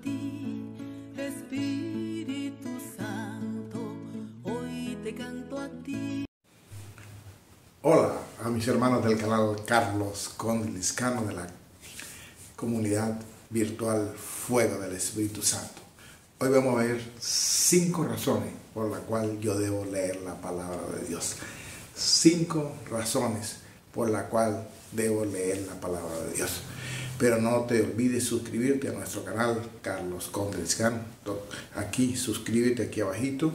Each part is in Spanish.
ti, Espíritu Santo, hoy te canto a ti. Hola a mis hermanos del canal Carlos Conde Liscano de la comunidad virtual Fuego del Espíritu Santo. Hoy vamos a ver 5 razones por las cuales yo debo leer la palabra de Dios. 5 razones por las cuales debo leer la palabra de Dios. Pero no te olvides suscribirte a nuestro canal Carlos Conde Liscano. Aquí suscríbete aquí abajito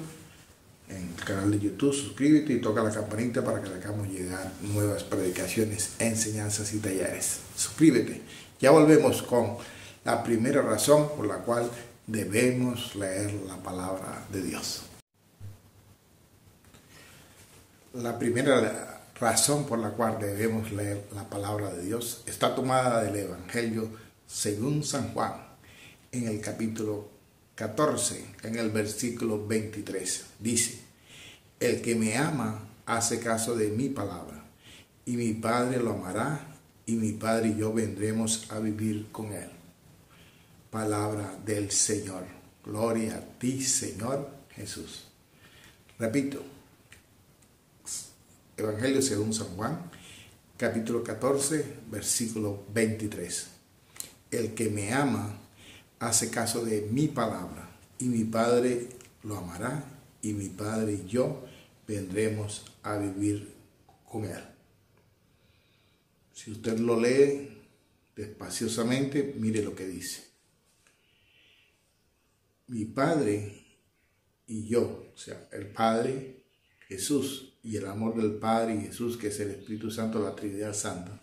en el canal de YouTube, suscríbete y toca la campanita para que le hagamos llegar nuevas predicaciones, enseñanzas y talleres. Suscríbete. Ya volvemos con la primera razón por la cual debemos leer la palabra de Dios. La primera razón por la cual debemos leer la palabra de Dios está tomada del Evangelio según San Juan, en el capítulo 14, en el versículo 23. Dice: el que me ama hace caso de mi palabra, y mi Padre lo amará, y mi Padre y yo vendremos a vivir con él. Palabra del Señor. Gloria a ti, Señor Jesús. Repito, Evangelio según San Juan, capítulo 14, versículo 23. El que me ama hace caso de mi palabra, y mi Padre lo amará, y mi Padre y yo vendremos a vivir con él. Si usted lo lee despaciosamente, mire lo que dice. Mi Padre y yo, o sea, el Padre, Jesús, y el amor del Padre y Jesús, que es el Espíritu Santo, la Trinidad Santa,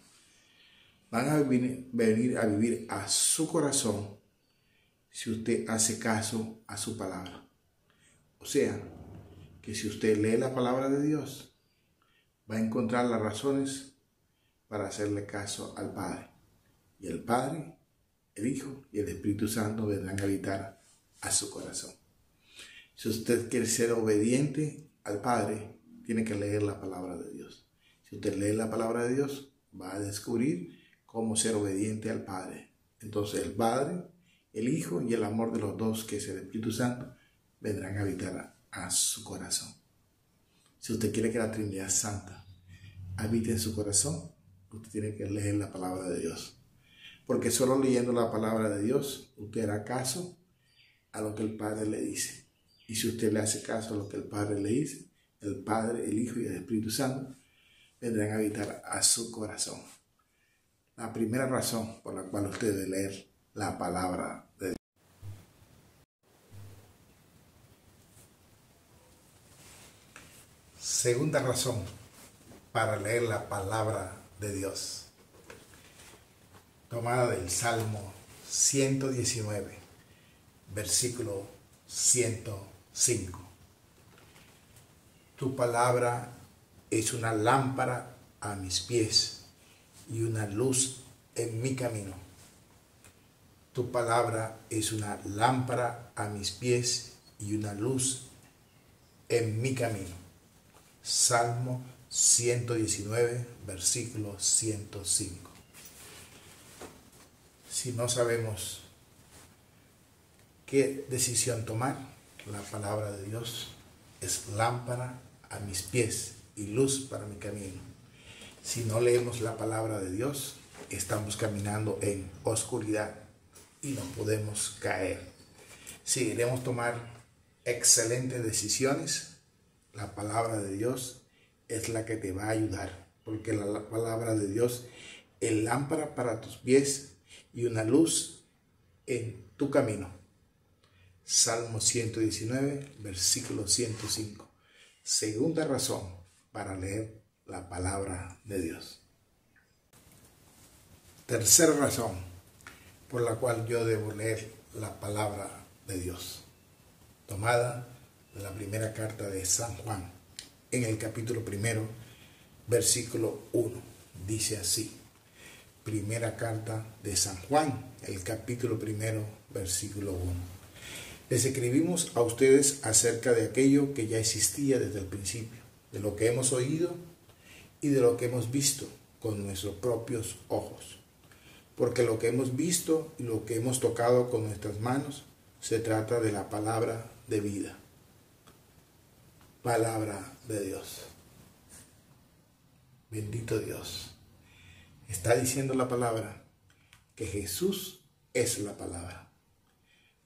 van a venir a vivir a su corazón si usted hace caso a su palabra. O sea, que si usted lee la palabra de Dios, va a encontrar las razones para hacerle caso al Padre. Y el Padre, el Hijo y el Espíritu Santo vendrán a habitar a su corazón. Si usted quiere ser obediente al Padre, tiene que leer la palabra de Dios. Si usted lee la palabra de Dios, va a descubrir cómo ser obediente al Padre. Entonces el Padre, el Hijo y el amor de los dos, que es el Espíritu Santo, vendrán a habitar a su corazón. Si usted quiere que la Trinidad Santa habite en su corazón, usted tiene que leer la palabra de Dios. Porque solo leyendo la palabra de Dios, usted hará caso a lo que el Padre le dice. Y si usted le hace caso a lo que el Padre le dice, el Padre, el Hijo y el Espíritu Santo vendrán a habitar a su corazón. La primera razón por la cual usted debe leer la palabra de Dios. Segunda razón para leer la palabra de Dios, tomada del Salmo 119, versículo 105. Tu palabra es una lámpara a mis pies y una luz en mi camino. Tu palabra es una lámpara a mis pies y una luz en mi camino. Salmo 119, versículo 105. Si no sabemos qué decisión tomar, la palabra de Dios es lámpara a mis pies y luz para mi camino. Si no leemos la palabra de Dios, estamos caminando en oscuridad y no podemos caer. Si queremos tomar excelentes decisiones, la palabra de Dios es la que te va a ayudar, porque la palabra de Dios es lámpara para tus pies y una luz en tu camino. Salmo 119, versículo 105. Segunda razón para leer la palabra de Dios. Tercera razón por la cual yo debo leer la palabra de Dios, tomada de la primera carta de San Juan, en el capítulo 1, versículo 1. Dice así: primera carta de San Juan, el capítulo 1, versículo 1. Les escribimos a ustedes acerca de aquello que ya existía desde el principio, de lo que hemos oído y de lo que hemos visto con nuestros propios ojos. porque lo que hemos visto y lo que hemos tocado con nuestras manos se trata de la palabra de vida. Palabra de Dios. Bendito Dios. Está diciendo la palabra que Jesús es la palabra.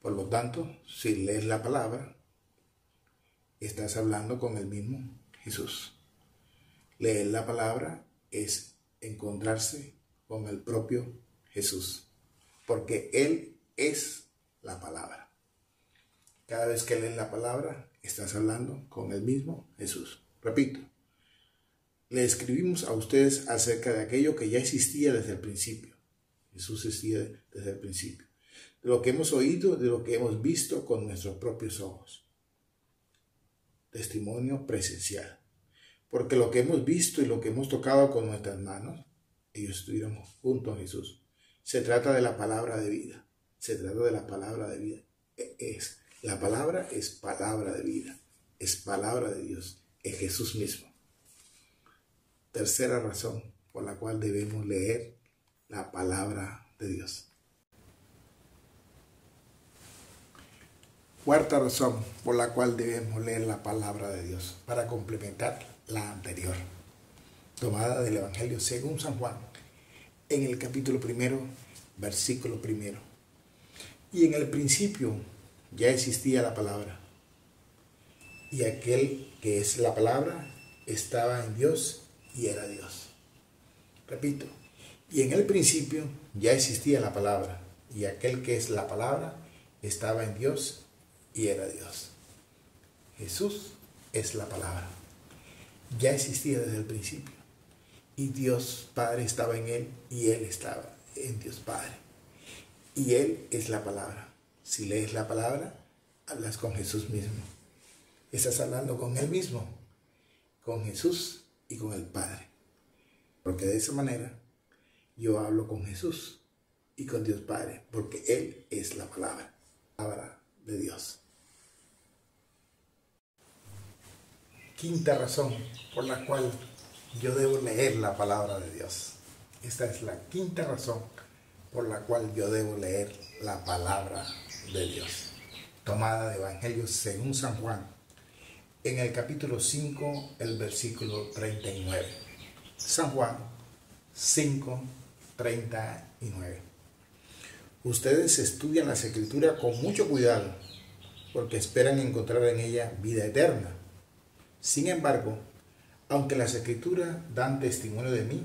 Por lo tanto, si lees la palabra, estás hablando con el mismo Jesús. Leer la palabra es encontrarse con el propio Jesús, porque Él es la palabra. Cada vez que lees la palabra, estás hablando con el mismo Jesús. Repito, le escribimos a ustedes acerca de aquello que ya existía desde el principio. Jesús existía desde el principio. De lo que hemos oído, de lo que hemos visto con nuestros propios ojos. Testimonio presencial. Porque lo que hemos visto y lo que hemos tocado con nuestras manos, ellos estuvieron junto a Jesús. Se trata de la palabra de vida. Se trata de la palabra de vida. La palabra es palabra de vida. Es palabra de Dios. Es Jesús mismo. Tercera razón por la cual debemos leer la palabra de Dios. Cuarta razón por la cual debemos leer la palabra de Dios, para complementar la anterior, tomada del Evangelio según San Juan, en el capítulo 1, versículo 1. Y en el principio ya existía la palabra, y aquel que es la palabra estaba en Dios y era Dios. Repito, y en el principio ya existía la palabra, y aquel que es la palabra estaba en Dios y era Dios. Jesús es la palabra. Ya existía desde el principio. Y Dios Padre estaba en Él y Él estaba en Dios Padre. Y Él es la palabra. Si lees la palabra, hablas con Jesús mismo. Estás hablando con Él mismo, con Jesús y con el Padre. Porque de esa manera yo hablo con Jesús y con Dios Padre, porque Él es la palabra de Dios. Quinta razón por la cual yo debo leer la palabra de Dios. Esta es la quinta razón por la cual yo debo leer la palabra de Dios. Tomada de Evangelio según San Juan, en el capítulo 5, el versículo 39. San Juan 5, 39. Ustedes estudian las Escrituras con mucho cuidado, porque esperan encontrar en ella vida eterna. Sin embargo, aunque las Escrituras dan testimonio de mí,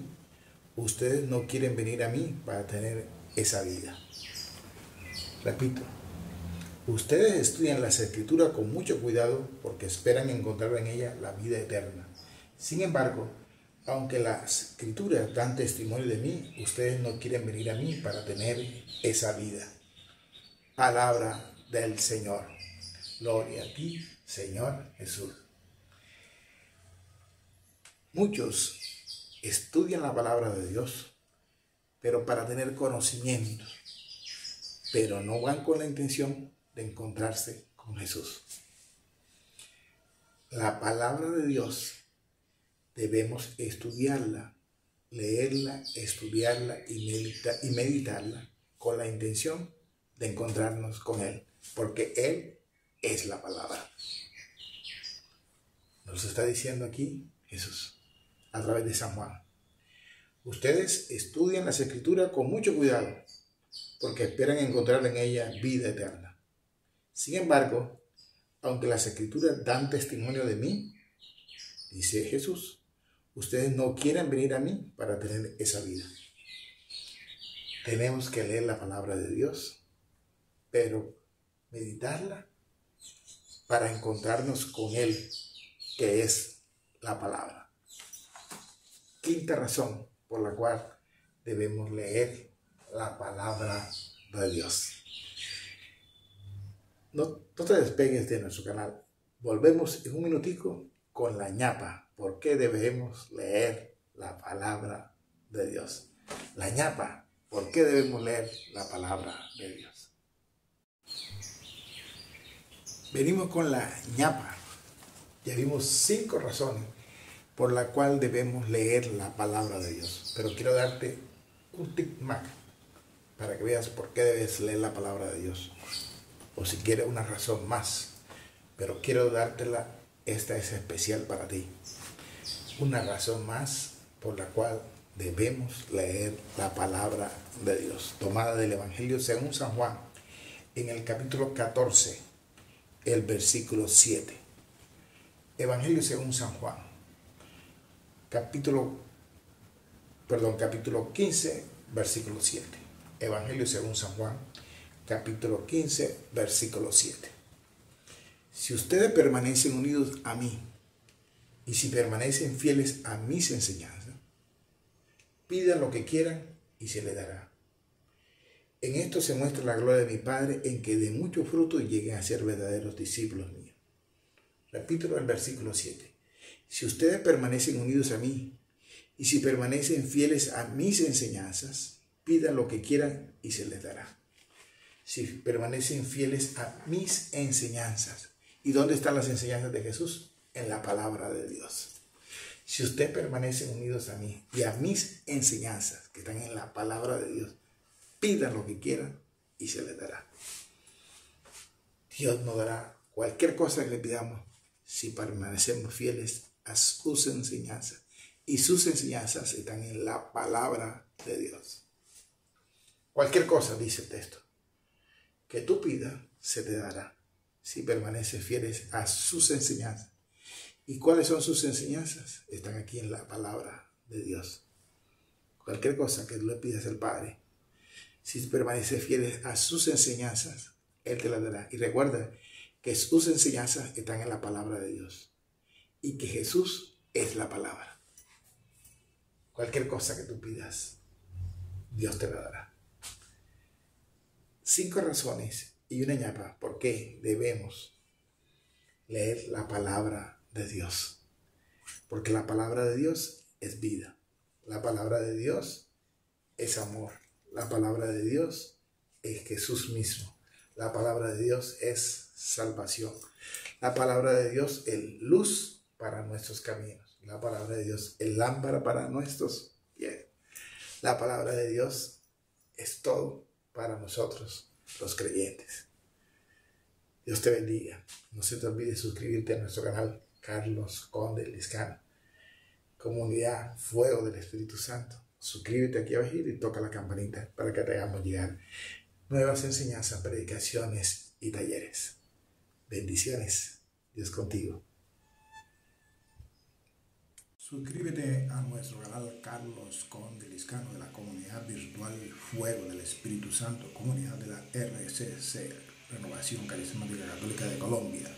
ustedes no quieren venir a mí para tener esa vida. Repito, ustedes estudian las Escrituras con mucho cuidado porque esperan encontrar en ella la vida eterna. Sin embargo, aunque las Escrituras dan testimonio de mí, ustedes no quieren venir a mí para tener esa vida. Palabra del Señor. Gloria a ti, Señor Jesús. Muchos estudian la palabra de Dios, pero para tener conocimiento, pero no van con la intención de encontrarse con Jesús. La palabra de Dios debemos estudiarla, leerla, estudiarla y meditarla con la intención de encontrarnos con Él, porque Él es la palabra. Nos está diciendo aquí Jesús a través de San Juan. Ustedes estudian las Escrituras con mucho cuidado, porque esperan encontrar en ella vida eterna. Sin embargo, aunque las Escrituras dan testimonio de mí, dice Jesús, ustedes no quieren venir a mí para tener esa vida. Tenemos que leer la palabra de Dios, pero meditarla para encontrarnos con Él, que es la palabra. Quinta razón por la cual debemos leer la palabra de Dios. No te despegues de nuestro canal. Volvemos en un minutico con la ñapa. ¿Por qué debemos leer la palabra de Dios? La ñapa. ¿Por qué debemos leer la palabra de Dios? Venimos con la ñapa. Ya vimos 5 razones por la cual debemos leer la palabra de Dios. Pero quiero darte un tip más. para que veas por qué debes leer la palabra de Dios. O si quieres una razón más, pero quiero dártela, esta es especial para ti. Una razón más por la cual debemos leer la palabra de Dios, tomada del Evangelio según San Juan, en el capítulo 14, el versículo 7. Evangelio según San Juan, capítulo 15, versículo 7. Evangelio según San Juan, capítulo 15, versículo 7. Si ustedes permanecen unidos a mí, y si permanecen fieles a mis enseñanzas, pidan lo que quieran y se les dará. En esto se muestra la gloria de mi Padre, en que de mucho fruto lleguen a ser verdaderos discípulos míos. Repito el versículo 7. Si ustedes permanecen unidos a mí, y si permanecen fieles a mis enseñanzas, pidan lo que quieran y se les dará. Si permanecen fieles a mis enseñanzas. ¿Y dónde están las enseñanzas de Jesús? En la palabra de Dios. Si ustedes permanecen unidos a mí y a mis enseñanzas, que están en la palabra de Dios, pidan lo que quieran y se les dará. Dios nos dará cualquier cosa que le pidamos si permanecemos fieles a sus enseñanzas. Y sus enseñanzas están en la palabra de Dios. Cualquier cosa, dice el texto, que tú pidas, se te dará si permaneces fieles a sus enseñanzas. ¿Y cuáles son sus enseñanzas? Están aquí en la palabra de Dios. Cualquier cosa que tú le pidas al Padre, si permaneces fieles a sus enseñanzas, Él te la dará. Y recuerda que sus enseñanzas están en la palabra de Dios y que Jesús es la palabra. Cualquier cosa que tú pidas, Dios te la dará. 5 razones y una ñapa por qué debemos leer la palabra de Dios. Porque la palabra de Dios es vida. La palabra de Dios es amor. La palabra de Dios es Jesús mismo. La palabra de Dios es salvación. La palabra de Dios es luz para nuestros caminos. La palabra de Dios es lámpara para nuestros pies. La palabra de Dios es todo para nosotros, los creyentes. Dios te bendiga. No se te olvide suscribirte a nuestro canal Carlos Conde Liscano, Comunidad Fuego del Espíritu Santo. Suscríbete aquí abajo y toca la campanita para que te hagamos llegar nuevas enseñanzas, predicaciones y talleres. Bendiciones. Dios contigo. Suscríbete a nuestro canal Carlos Conde Liscano de la Comunidad Virtual Fuego del Espíritu Santo, comunidad de la RCC, Renovación Carismática Católica de Colombia.